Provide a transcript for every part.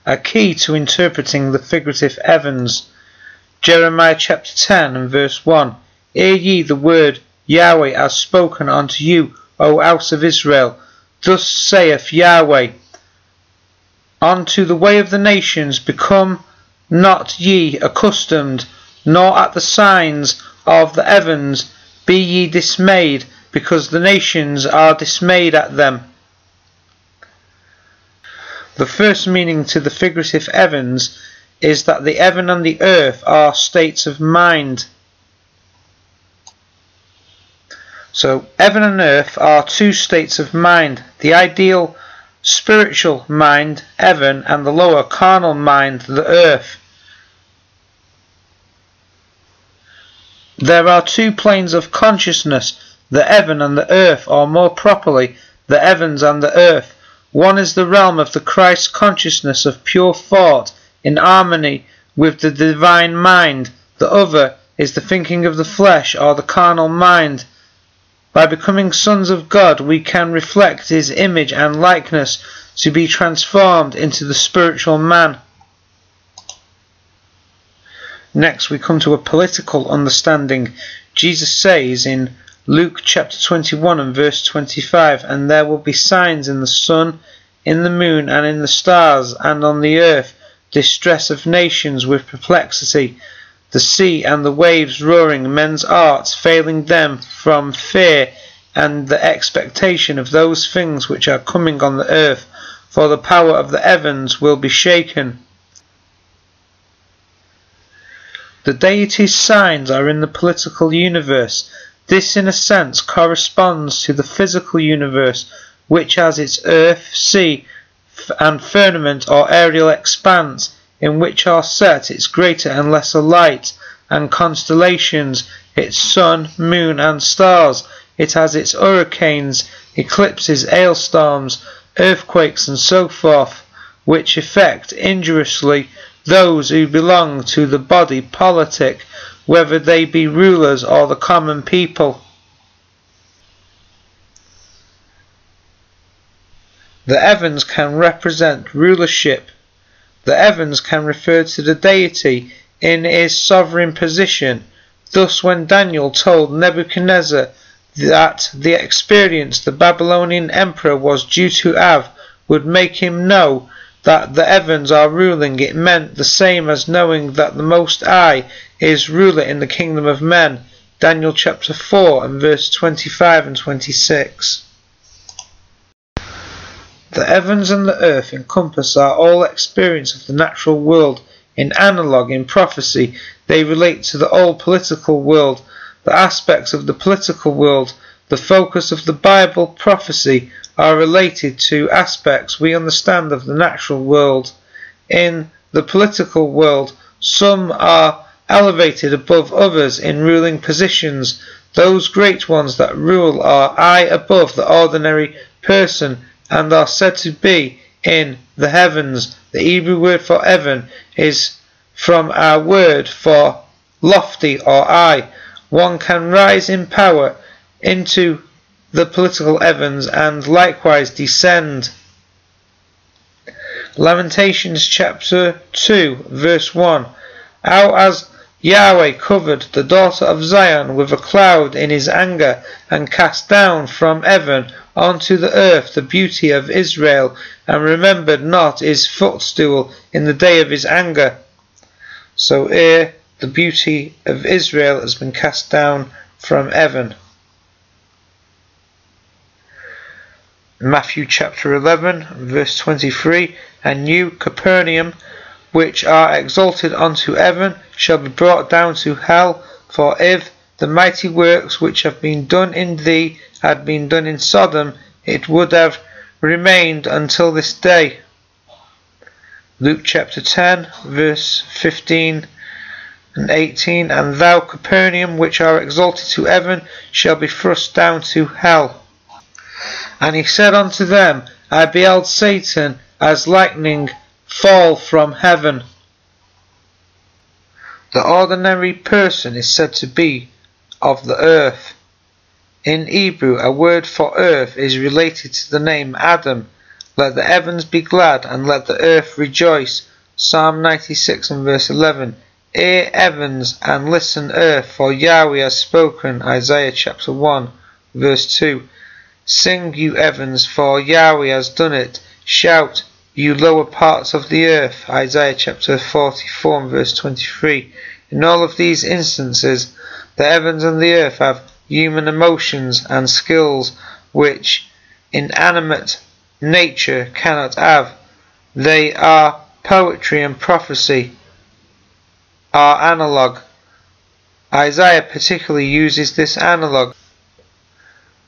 a key to interpreting the figurative heavens. Jeremiah chapter 10 and verse 1. Hear ye the word Yahweh has spoken unto you, O house of Israel. Thus saith Yahweh, unto the way of the nations become not ye accustomed, nor at the signs of the heavens be ye dismayed, because the nations are dismayed at them. The first meaning to the figurative heavens is that the heaven and the earth are states of mind. So heaven and earth are two states of mind, the ideal spiritual mind, heaven, and the lower carnal mind, the earth. There are two planes of consciousness, the heaven and the earth, or more properly, the heavens and the earth. One is the realm of the Christ consciousness of pure thought, in harmony with the divine mind. The other is the thinking of the flesh, or the carnal mind. By becoming sons of God, we can reflect His image and likeness to be transformed into the spiritual man. Next we come to a political understanding. Jesus says in Luke chapter 21 and verse 25, and there will be signs in the sun, in the moon, and in the stars, and on the earth, distress of nations with perplexity, the sea and the waves roaring, men's hearts failing them from fear and the expectation of those things which are coming on the earth, for the power of the heavens will be shaken. The deity's signs are in the political universe. This in a sense corresponds to the physical universe, which has its earth, sea, and firmament or aerial expanse, in which are set its greater and lesser light, and constellations, its sun, moon, and stars. It has its hurricanes, eclipses, hailstorms, earthquakes, and so forth, which affect injuriously those who belong to the body politic, whether they be rulers or the common people. The heavens can represent rulership. The heavens can refer to the deity in his sovereign position. Thus when Daniel told Nebuchadnezzar that the experience the Babylonian emperor was due to have would make him know that the heavens are ruling, it meant the same as knowing that the Most High is ruler in the kingdom of men. Daniel chapter 4 and verse 25 and 26. The heavens and the earth encompass our all experience of the natural world. In analogue, in prophecy, they relate to the old political world. The aspects of the political world, the focus of the Bible prophecy, are related to aspects we understand of the natural world. In the political world, some are elevated above others in ruling positions. Those great ones that rule are high above the ordinary person, and are said to be in the heavens. The Hebrew word for heaven is from our word for lofty or high. One can rise in power into the political heavens and likewise descend. Lamentations chapter 2 verse 1. How has Yahweh covered the daughter of Zion with a cloud in his anger, and cast down from heaven unto the earth the beauty of Israel, and remembered not his footstool in the day of his anger. So here the beauty of Israel has been cast down from heaven. Matthew chapter 11 verse 23. And you, Capernaum, which are exalted unto heaven, shall be brought down to hell. For if the mighty works which have been done in thee had been done in Sodom, it would have remained until this day. Luke chapter 10 verse 15 and 18. And thou, Capernaum, which are exalted to heaven, shall be thrust down to hell. And he said unto them, I beheld Satan as lightning fall from heaven. The ordinary person is said to be of the earth. In Hebrew, a word for earth is related to the name Adam. Let the heavens be glad, and let the earth rejoice. Psalm 96 and verse 11. Hear heavens, and listen earth, for Yahweh has spoken. Isaiah chapter 1 verse 2. Sing, you heavens, for Yahweh has done it. Shout, you lower parts of the earth. Isaiah chapter 44 and verse 23. In all of these instances, the heavens and the earth have human emotions and skills which inanimate nature cannot have. They are poetry and prophecy, are analog. Isaiah particularly uses this analog.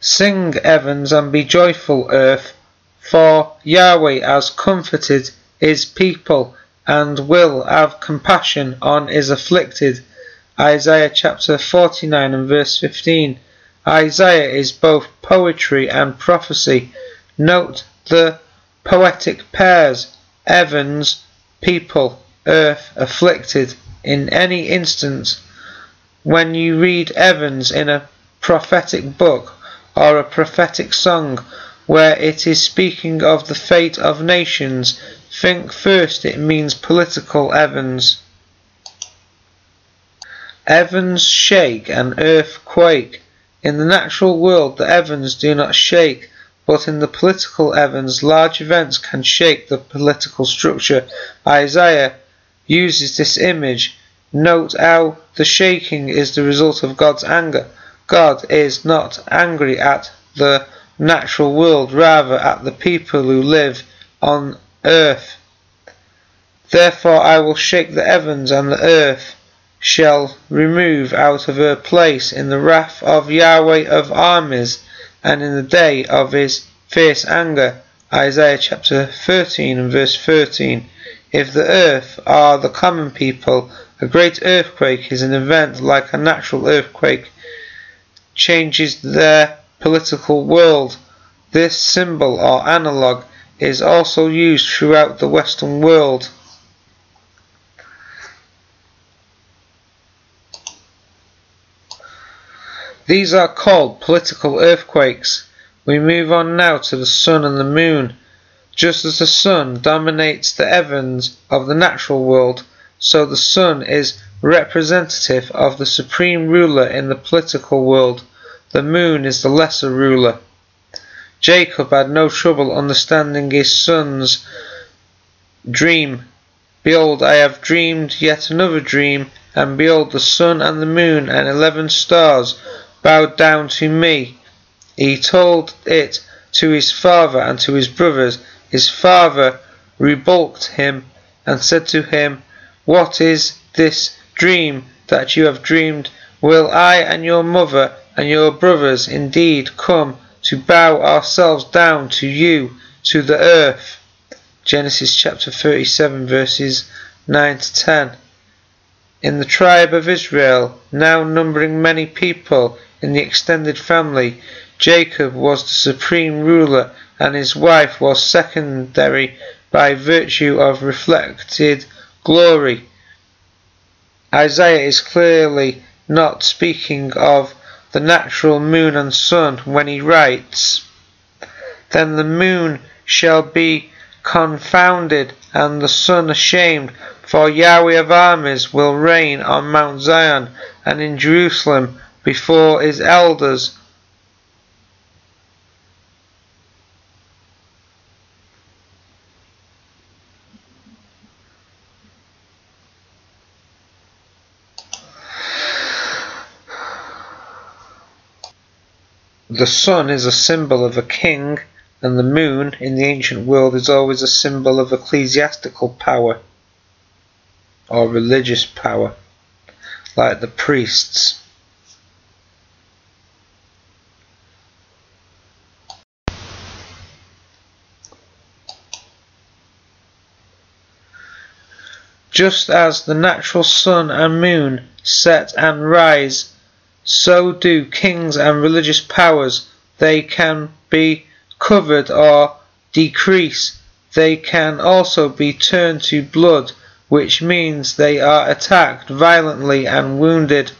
Sing, heavens, and be joyful, earth, for Yahweh has comforted his people, and will have compassion on his afflicted. Isaiah chapter 49 and verse 15. Isaiah is both poetry and prophecy. Note the poetic pairs: heavens, people, earth, afflicted. In any instance, when you read heavens in a prophetic book or a prophetic song where it is speaking of the fate of nations, think first it means political heavens. Heavens shake and earth quake. In the natural world the heavens do not shake, but in the political heavens large events can shake the political structure. Isaiah uses this image. Note how the shaking is the result of God's anger. God is not angry at the natural world, rather at the people who live on earth. Therefore I will shake the heavens, and the earth shall remove out of her place in the wrath of Yahweh of armies, and in the day of his fierce anger. Isaiah chapter 13 and verse 13. If the earth are the common people, a great earthquake is an event like a natural earthquake, changes their political world. This symbol or analog is also used throughout the Western world. These are called political earthquakes. We move on now to the sun and the moon. Just as the sun dominates the heavens of the natural world, so the sun is representative of the supreme ruler in the political world. The moon is the lesser ruler. Jacob had no trouble understanding his son's dream. Behold, I have dreamed yet another dream, and behold, the sun and the moon and 11 stars bowed down to me. He told it to his father and to his brothers. His father rebuked him and said to him, What is this dream that you have dreamed? Will I and your mother and your brothers indeed come to bow ourselves down to you, to the earth? Genesis chapter 37 verses 9 to 10. In the tribe of Israel, now numbering many people in the extended family, Jacob was the supreme ruler, and his wife was secondary by virtue of reflected glory. Isaiah is clearly not speaking of the natural moon and sun when he writes, Then the moon shall be confounded, and the sun ashamed, for Yahweh of armies will reign on Mount Zion and in Jerusalem before his elders. The sun is a symbol of a king, and the moon in the ancient world is always a symbol of ecclesiastical power or religious power, like the priests. Just as the natural sun and moon set and rise, so do kings and religious powers. They can be covered or decrease. They can also be turned to blood, which means they are attacked violently and wounded.